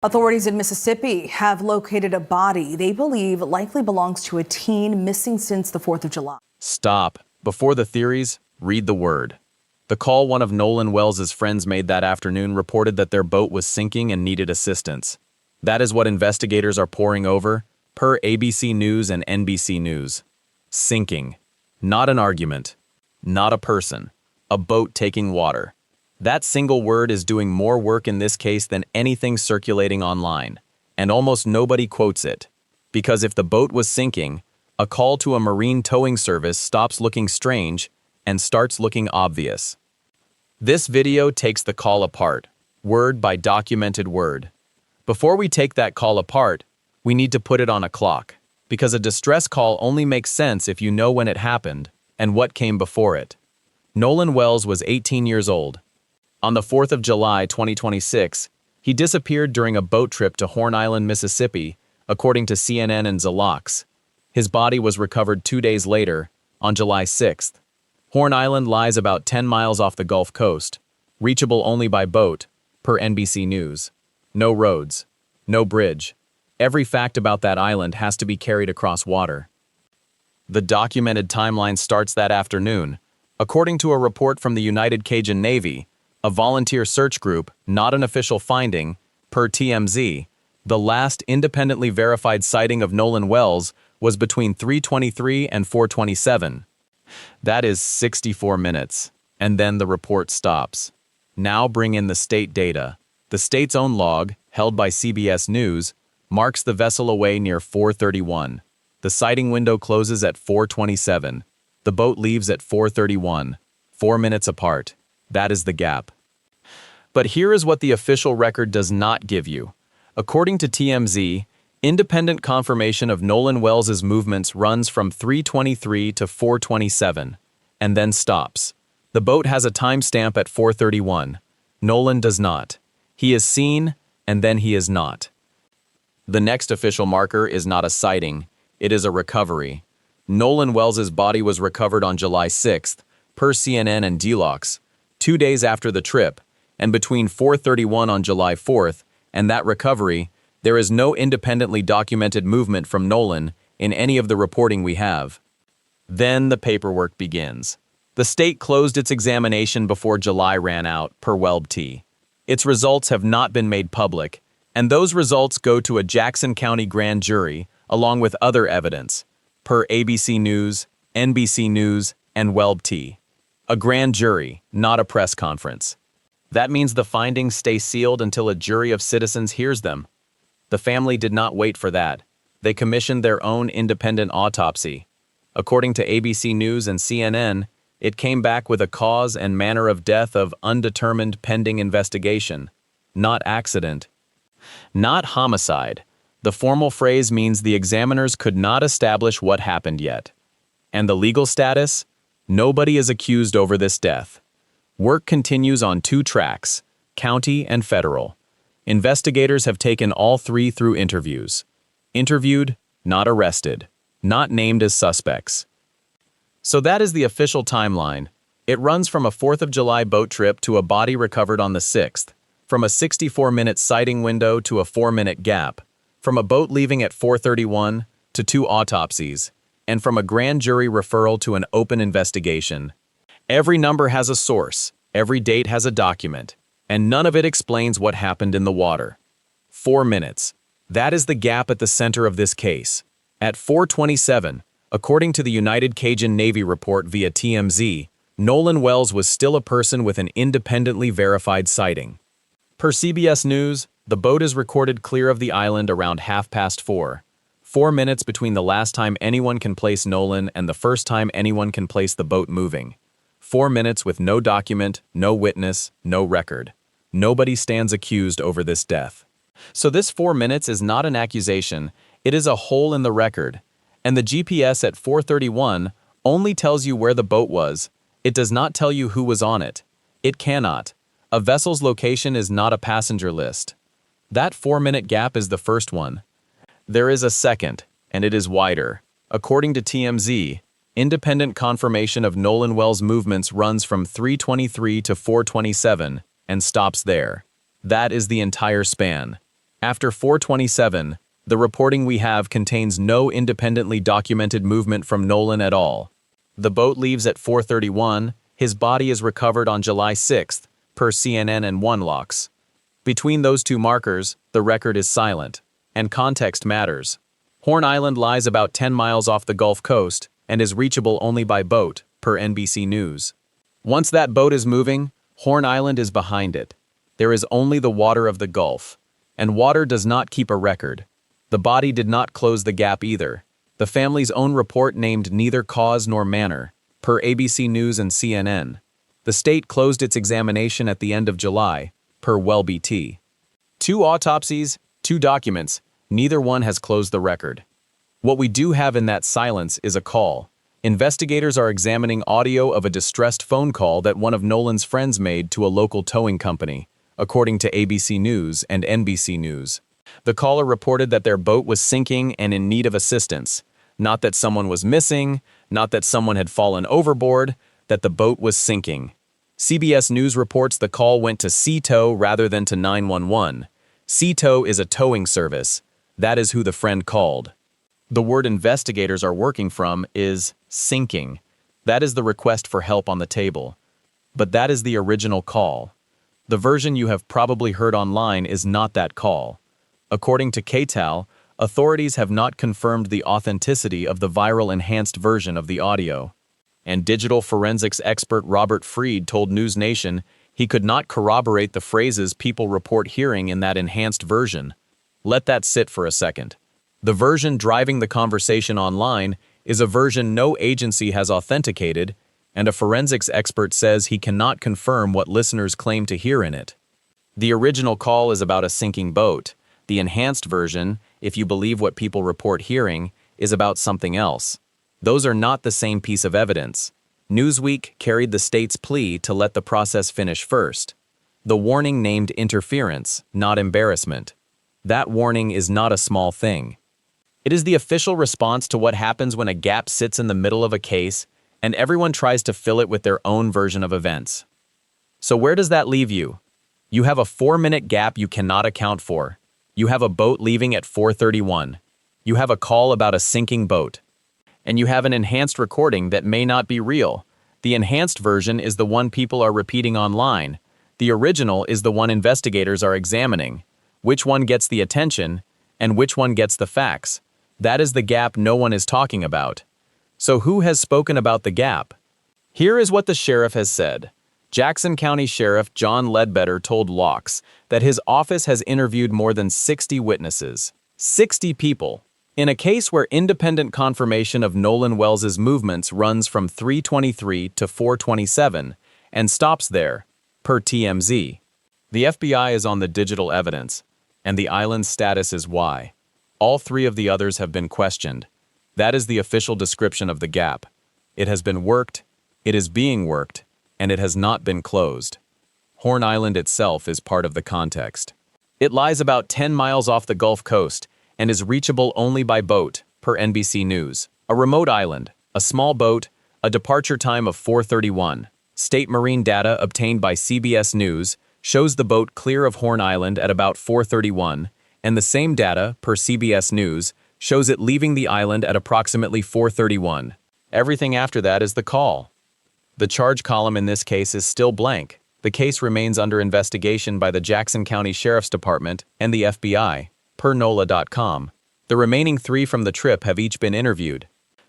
Authorities in Mississippi have located a body they believe likely belongs to a teen missing since the 4th of July. Stop. Before the theories, read the word. The call one of Nolan Wells' friends made that afternoon reported that their boat was sinking and needed assistance. That is what investigators are poring over, per ABC News and NBC News. Sinking. Not an argument. Not a person. A boat taking water. That single word is doing more work in this case than anything circulating online, and almost nobody quotes it. Because if the boat was sinking, a call to a marine towing service stops looking strange and starts looking obvious. This video takes the call apart, word by documented word. Before we take that call apart, we need to put it on a clock, because a distress call only makes sense if you know when it happened and what came before it. Nolan Wells was 18 years old. On the 4th of July, 2026, he disappeared during a boat trip to Horn Island, Mississippi, according to CNN and Zalox. His body was recovered 2 days later, on July 6th. Horn Island lies about 10 miles off the Gulf Coast, reachable only by boat, per NBC News. No roads, no bridge. Every fact about that island has to be carried across water. The documented timeline starts that afternoon. According to a report from the United Cajun Navy, a volunteer search group, not an official finding, per TMZ, the last independently verified sighting of Nolan Wells was between 3:23 and 4:27. That is 64 minutes, and then the report stops. Now bring in the state data. The state's own log, held by CBS News, marks the vessel away near 4:31. The sighting window closes at 4:27. The boat leaves at 4:31, 4 minutes apart. That is the gap. But here is what the official record does not give you. According to TMZ, independent confirmation of Nolan Wells' movements runs from 3:23 to 4:27, and then stops. The boat has a timestamp at 4:31. Nolan does not. He is seen, and then he is not. The next official marker is not a sighting, it is a recovery. Nolan Wells' body was recovered on July 6th, per CNN and Zalox, 2 days after the trip, and between 4:31 on July 4th and that recovery, there is no independently documented movement from Nolan in any of the reporting we have. Then the paperwork begins. The state closed its examination before July ran out, per WelbT. Its results have not been made public, and those results go to a Jackson County grand jury along with other evidence, per ABC News, NBC News, and WelbT. A grand jury, not a press conference. That means the findings stay sealed until a jury of citizens hears them. The family did not wait for that. They commissioned their own independent autopsy. According to ABC News and CNN, it came back with a cause and manner of death of undetermined pending investigation, not accident. Not homicide. The formal phrase means the examiners could not establish what happened yet. And the legal status? Nobody is accused over this death. Work continues on 2 tracks, county and federal. Investigators have taken all 3 through interviews. Interviewed, not arrested, not named as suspects. So that is the official timeline. It runs from a 4th of July boat trip to a body recovered on the 6th, from a 64-minute sighting window to a 4-minute gap, from a boat leaving at 4:31 to 2 autopsies, and from a grand jury referral to an open investigation. Every number has a source, every date has a document, and none of it explains what happened in the water. 4 minutes. That is the gap at the center of this case. At 4:27, according to the United Cajun Navy report via TMZ, Nolan Wells was still a person with an independently verified sighting. Per CBS News, the boat is recorded clear of the island around 4:30. 4 minutes between the last time anyone can place Nolan and the first time anyone can place the boat moving. 4 minutes with no document, no witness, no record. Nobody stands accused over this death. So this 4 minutes is not an accusation, it is a hole in the record. And the GPS at 4:31 only tells you where the boat was. It does not tell you who was on it. It cannot. A vessel's location is not a passenger list. That 4-minute gap is the first one. There is a second, and it is wider. According to TMZ, independent confirmation of Nolan Wells' movements runs from 3:23 to 4:27 and stops there. That is the entire span. After 4:27, the reporting we have contains no independently documented movement from Nolan at all. The boat leaves at 4:31. His body is recovered on July 6th, per CNN and One Locks. Between those two markers, the record is silent, and context matters. Horn Island lies about 10 miles off the Gulf Coast and is reachable only by boat, per NBC News. Once that boat is moving, Horn Island is behind it. There is only the water of the Gulf, and water does not keep a record. The body did not close the gap either. The family's own report named neither cause nor manner, per ABC News and CNN. The state closed its examination at the end of July, per WellBT. 2 autopsies, 2 documents, neither one has closed the record. What we do have in that silence is a call. Investigators are examining audio of a distressed phone call that one of Nolan's friends made to a local towing company, according to ABC News and NBC News. The caller reported that their boat was sinking and in need of assistance. Not that someone was missing, not that someone had fallen overboard, that the boat was sinking. CBS News reports the call went to Sea-Tow rather than to 911. Sea-Tow is a towing service. That is who the friend called. The word investigators are working from is sinking. That is the request for help on the table. But that is the original call. The version you have probably heard online is not that call. According to KTAL, authorities have not confirmed the authenticity of the viral enhanced version of the audio. And digital forensics expert Robert Freed told NewsNation he could not corroborate the phrases people report hearing in that enhanced version. Let that sit for a second. The version driving the conversation online is a version no agency has authenticated, and a forensics expert says he cannot confirm what listeners claim to hear in it. The original call is about a sinking boat. The enhanced version, if you believe what people report hearing, is about something else. Those are not the same piece of evidence. Newsweek carried the state's plea to let the process finish first. The warning named interference, not embarrassment. That warning is not a small thing. It is the official response to what happens when a gap sits in the middle of a case and everyone tries to fill it with their own version of events. So where does that leave you? You have a 4-minute gap you cannot account for. You have a boat leaving at 4:31. You have a call about a sinking boat. And you have an enhanced recording that may not be real. The enhanced version is the one people are repeating online. The original is the one investigators are examining. Which one gets the attention, and which one gets the facts? That is the gap no one is talking about. So who has spoken about the gap? Here is what the sheriff has said. Jackson County Sheriff John Ledbetter told Locks that his office has interviewed more than 60 witnesses. 60 people. In a case where independent confirmation of Nolan Wells' movements runs from 3:23 to 4:27 and stops there, per TMZ. The FBI is on the digital evidence, and the island's status is why. All 3 of the others have been questioned. That is the official description of the gap. It has been worked, it is being worked, and it has not been closed. Horn Island itself is part of the context. It lies about 10 miles off the Gulf Coast and is reachable only by boat, per NBC News. A remote island, a small boat, a departure time of 4:31. State marine data obtained by CBS News shows the boat clear of Horn Island at about 4:31, and the same data, per CBS News, shows it leaving the island at approximately 4:31. Everything after that is the call. The charge column in this case is still blank. The case remains under investigation by the Jackson County Sheriff's Department and the FBI, per NOLA.com. The remaining 3 from the trip have each been interviewed.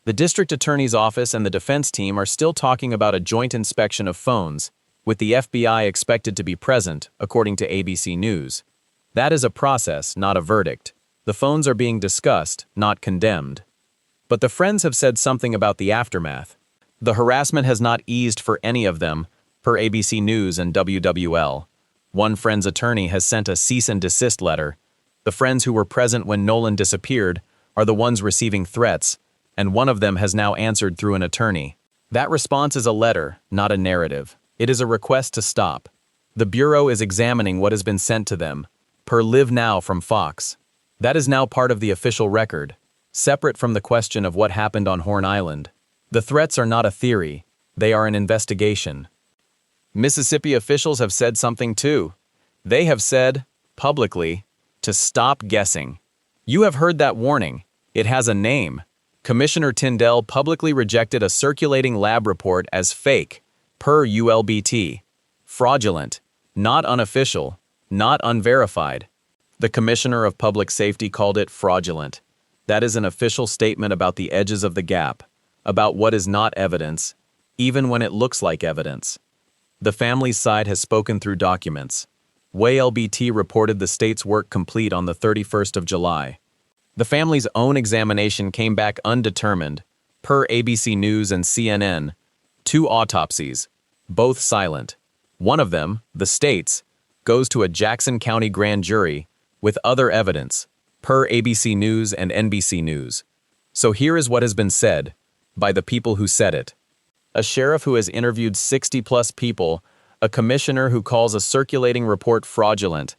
The district attorney's office and the defense team are still talking about a joint inspection of phones, with the FBI expected to be present, according to ABC News. That is a process, not a verdict. The phones are being discussed, not condemned. But the friends have said something about the aftermath. The harassment has not eased for any of them, per ABC News and WWL. One friend's attorney has sent a cease and desist letter. The friends who were present when Nolan disappeared are the ones receiving threats, and one of them has now answered through an attorney. That response is a letter, not a narrative. It is a request to stop. The Bureau is examining what has been sent to them, per Live Now from Fox. That is now part of the official record, separate from the question of what happened on Horn Island. The threats are not a theory, they are an investigation. Mississippi officials have said something too. They have said, publicly, to stop guessing. You have heard that warning. It has a name. Commissioner Tyndall publicly rejected a circulating lab report as fake, per ULBT. Fraudulent, not unofficial, not unverified. The Commissioner of Public Safety called it fraudulent. That is an official statement about the edges of the gap, about what is not evidence, even when it looks like evidence. The family's side has spoken through documents. WLBT reported the state's work complete on the 31st of July. The family's own examination came back undetermined, per ABC News and CNN. 2 autopsies, both silent. One of them, the state's, goes to a Jackson County grand jury with other evidence, per ABC News and NBC News. So here is what has been said by the people who said it. A sheriff who has interviewed 60-plus people, a commissioner who calls a circulating report fraudulent,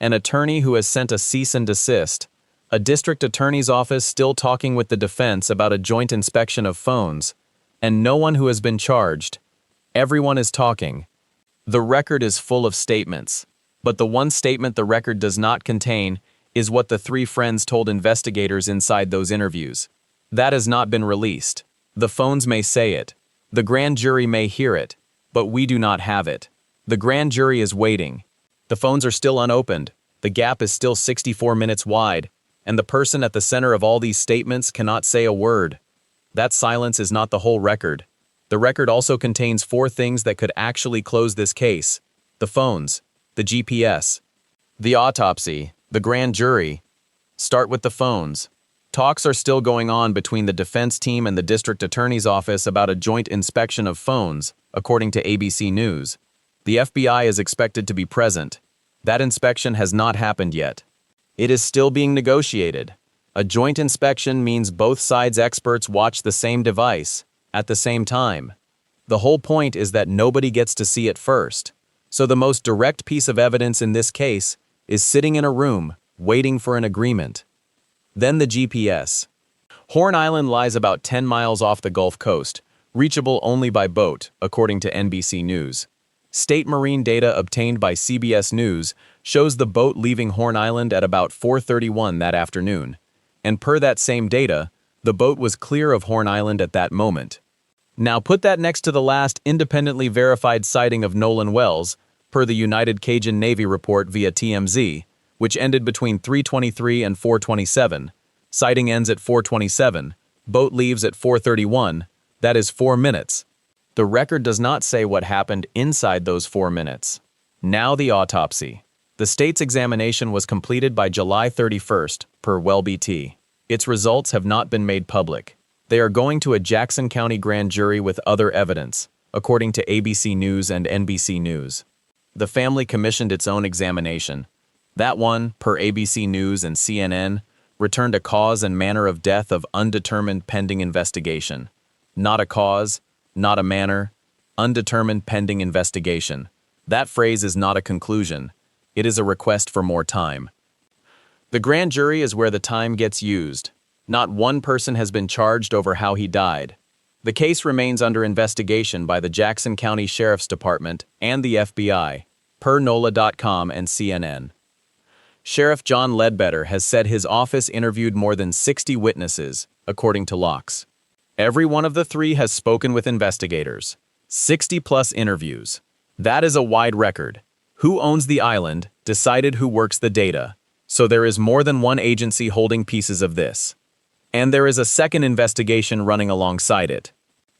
an attorney who has sent a cease and desist, a district attorney's office still talking with the defense about a joint inspection of phones, and no one who has been charged. Everyone is talking. The record is full of statements, but the one statement the record does not contain is what the 3 friends told investigators inside those interviews. That has not been released. The phones may say it. The grand jury may hear it, but we do not have it. The grand jury is waiting. The phones are still unopened. The gap is still 64 minutes wide, and the person at the center of all these statements cannot say a word. That silence is not the whole record. The record also contains 4 things that could actually close this case: the phones, the GPS, the autopsy, the grand jury. Start with the phones. Talks are still going on between the defense team and the district attorney's office about a joint inspection of phones, according to ABC News. The FBI is expected to be present. That inspection has not happened yet. It is still being negotiated. A joint inspection means both sides' experts watch the same device at the same time. The whole point is that nobody gets to see it first. So the most direct piece of evidence in this case is sitting in a room, waiting for an agreement. Then the GPS. Horn Island lies about 10 miles off the Gulf Coast, reachable only by boat, according to NBC News. State marine data obtained by CBS News shows the boat leaving Horn Island at about 4:31 that afternoon, and per that same data, the boat was clear of Horn Island at that moment. Now put that next to the last independently verified sighting of Nolan Wells, per the United Cajun Navy report via TMZ, which ended between 3:23 and 4:27. Sighting ends at 4:27, boat leaves at 4:31, that is 4 minutes. The record does not say what happened inside those 4 minutes. Now the autopsy. The state's examination was completed by July 31st, per WellBT. Its results have not been made public. They are going to a Jackson County grand jury with other evidence, according to ABC News and NBC News. The family commissioned its own examination. That one, per ABC News and CNN, returned a cause and manner of death of undetermined pending investigation. Not a cause, not a manner, undetermined pending investigation. That phrase is not a conclusion. It is a request for more time. The grand jury is where the time gets used. Not one person has been charged over how he died. The case remains under investigation by the Jackson County Sheriff's Department and the FBI, per NOLA.com and CNN. Sheriff John Ledbetter has said his office interviewed more than 60 witnesses, according to Locks. Every one of the 3 has spoken with investigators. 60-plus interviews. That is a wide record. Who owns the island, decided who works the data. So there is more than one agency holding pieces of this. And there is a second investigation running alongside it.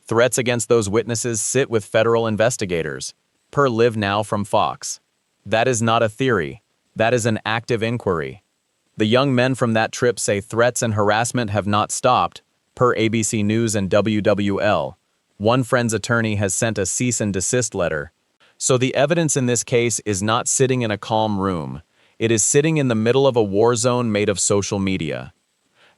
Threats against those witnesses sit with federal investigators, per Live Now from Fox. That is not a theory. That is an active inquiry. The young men from that trip say threats and harassment have not stopped, per ABC News and WWL. One friend's attorney has sent a cease and desist letter. So the evidence in this case is not sitting in a calm room. It is sitting in the middle of a war zone made of social media.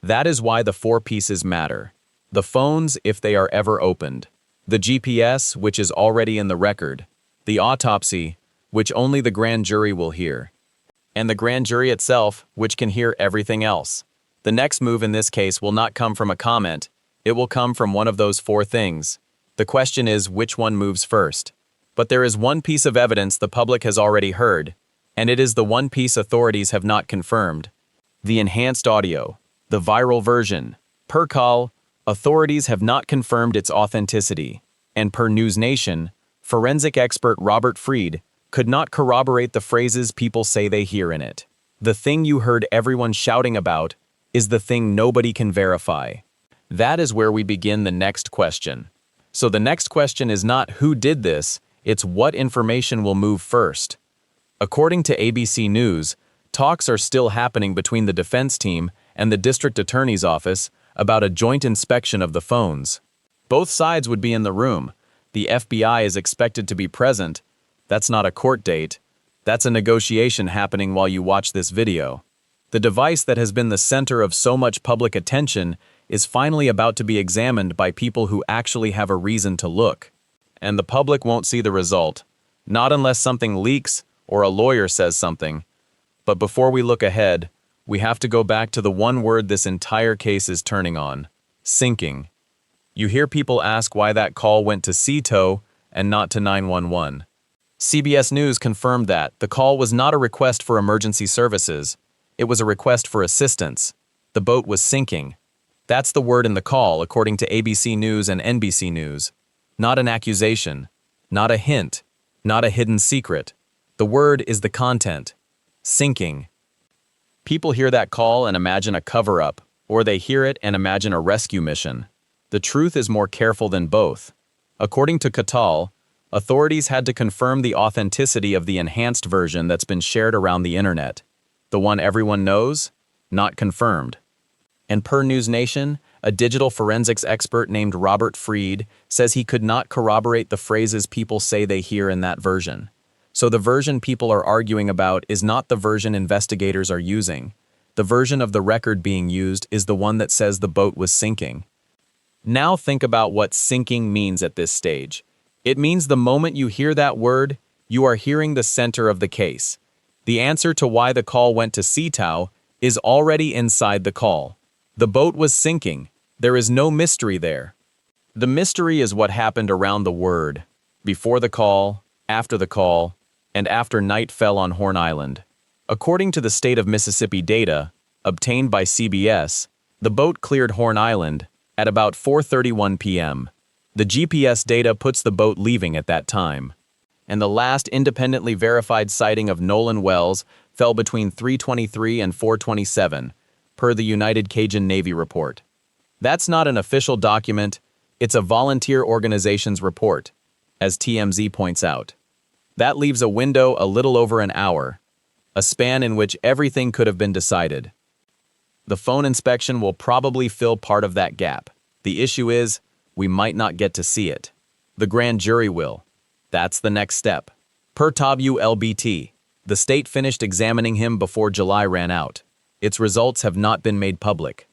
That is why the 4 pieces matter. The phones, if they are ever opened. The GPS, which is already in the record. The autopsy, which only the grand jury will hear. And the grand jury itself, which can hear everything else. The next move in this case will not come from a comment. It will come from one of those 4 things. The question is which one moves first. But there is one piece of evidence the public has already heard. And it is the one piece authorities have not confirmed. The enhanced audio, the viral version. Per call, authorities have not confirmed its authenticity. And per NewsNation, forensic expert Robert Fried could not corroborate the phrases people say they hear in it. The thing you heard everyone shouting about is the thing nobody can verify. That is where we begin the next question. So the next question is not who did this, it's what information will move first. According to ABC News, talks are still happening between the defense team and the district attorney's office about a joint inspection of the phones. Both sides would be in the room. The FBI is expected to be present. That's not a court date. That's a negotiation happening while you watch this video. The device that has been the center of so much public attention is finally about to be examined by people who actually have a reason to look. And the public won't see the result, not unless something leaks or a lawyer says something. But before we look ahead, we have to go back to the one word this entire case is turning on: syncing. You hear people ask why that call went to CTO and not to 911. CBS News confirmed that the call was not a request for emergency services. It was a request for assistance. The boat was sinking. That's the word in the call, according to ABC News and NBC News. Not an accusation, not a hint, not a hidden secret. The word is the content: sinking. People hear that call and imagine a cover-up, or they hear it and imagine a rescue mission. The truth is more careful than both. According to KTAL, authorities had to confirm the authenticity of the enhanced version that's been shared around the internet. The one everyone knows? Not confirmed. And per NewsNation, a digital forensics expert named Robert Fried says he could not corroborate the phrases people say they hear in that version. So the version people are arguing about is not the version investigators are using. The version of the record being used is the one that says the boat was sinking. Now think about what sinking means at this stage. It means the moment you hear that word, you are hearing the center of the case. The answer to why the call went to CTOW is already inside the call. The boat was sinking. There is no mystery there. The mystery is what happened around the word, before the call, after the call, and after night fell on Horn Island. According to the state of Mississippi data, obtained by CBS, the boat cleared Horn Island at about 4:31 p.m. The GPS data puts the boat leaving at that time. And the last independently verified sighting of Nolan Wells fell between 3:23 and 4:27, per the United Cajun Navy report. That's not an official document, it's a volunteer organization's report, as TMZ points out. That leaves a window a little over an hour, a span in which everything could have been decided. The phone inspection will probably fill part of that gap. The issue is, we might not get to see it. The grand jury will. That's the next step. Per WLBT, the state finished examining him before July ran out. Its results have not been made public.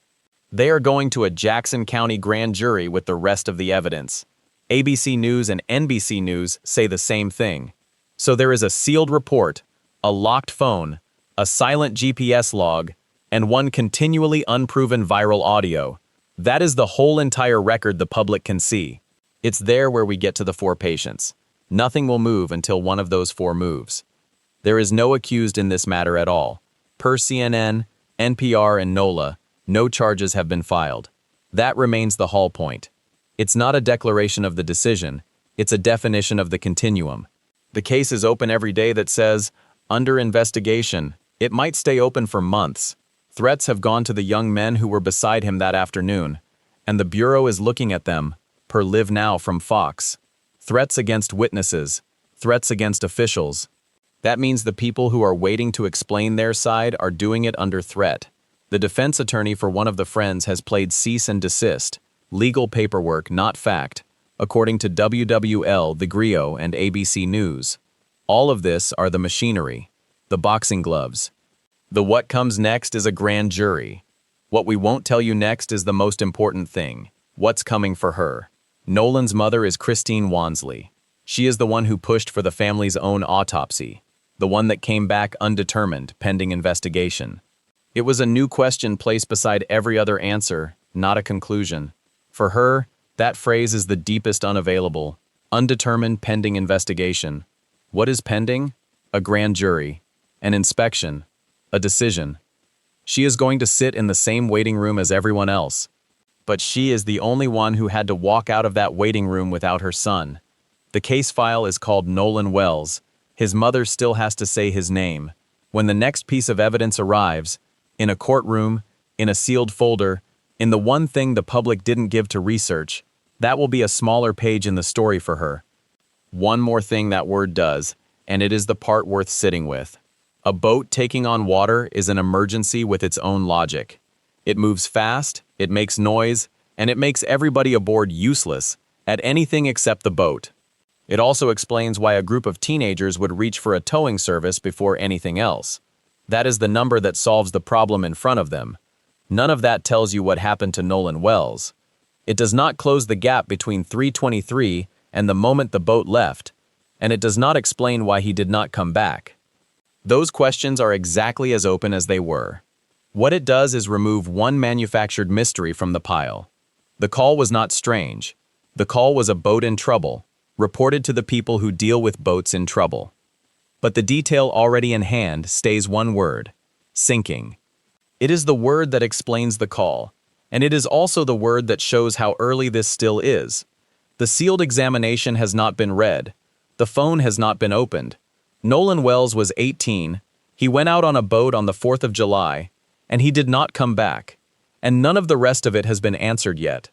They are going to a Jackson County grand jury with the rest of the evidence. ABC News and NBC News say the same thing. So there is a sealed report, a locked phone, a silent GPS log, and one continually unproven viral audio. That is the whole entire record the public can see. It's there where we get to the 4 patients. Nothing will move until one of those 4 moves. There is no accused in this matter at all. Per CNN, NPR, and NOLA, no charges have been filed. That remains the hall point. It's not a declaration of the decision, it's a definition of the continuum. The case is open every day that says, under investigation. It might stay open for months. Threats have gone to the young men who were beside him that afternoon, and the Bureau is looking at them, per Live Now from Fox. Threats against witnesses, threats against officials. That means the people who are waiting to explain their side are doing it under threat. The defense attorney for one of the friends has played cease and desist, legal paperwork, not fact, according to WWL, The Griot, and ABC News. All of this are the machinery, the boxing gloves. The what comes next is a grand jury. What we won't tell you next is the most important thing. What's coming for her? Nolan's mother is Christine Wansley. She is the one who pushed for the family's own autopsy, the one that came back undetermined, pending investigation. It was a new question placed beside every other answer, not a conclusion. For her, that phrase is the deepest unavailable, undetermined pending investigation. What is pending? A grand jury. an inspection, a decision. She is going to sit in the same waiting room as everyone else. But she is the only one who had to walk out of that waiting room without her son. The case file is called Nolan Wells. His mother still has to say his name. When the next piece of evidence arrives, in a courtroom, in a sealed folder, in the one thing the public didn't give to research, that will be a smaller page in the story for her. One more thing that word does, and it is the part worth sitting with. A boat taking on water is an emergency with its own logic. It moves fast, it makes noise, and it makes everybody aboard useless at anything except the boat. It also explains why a group of teenagers would reach for a towing service before anything else. That is the number that solves the problem in front of them. None of that tells you what happened to Nolan Wells. It does not close the gap between 3:23 and the moment the boat left, and it does not explain why he did not come back. Those questions are exactly as open as they were. What it does is remove one manufactured mystery from the pile. The call was not strange. The call was a boat in trouble, reported to the people who deal with boats in trouble. But the detail already in hand stays one word: sinking. It is the word that explains the call, and it is also the word that shows how early this still is. The sealed examination has not been read. The phone has not been opened. Nolan Wells was 18. He went out on a boat on the 4th of July, and he did not come back. And none of the rest of it has been answered yet.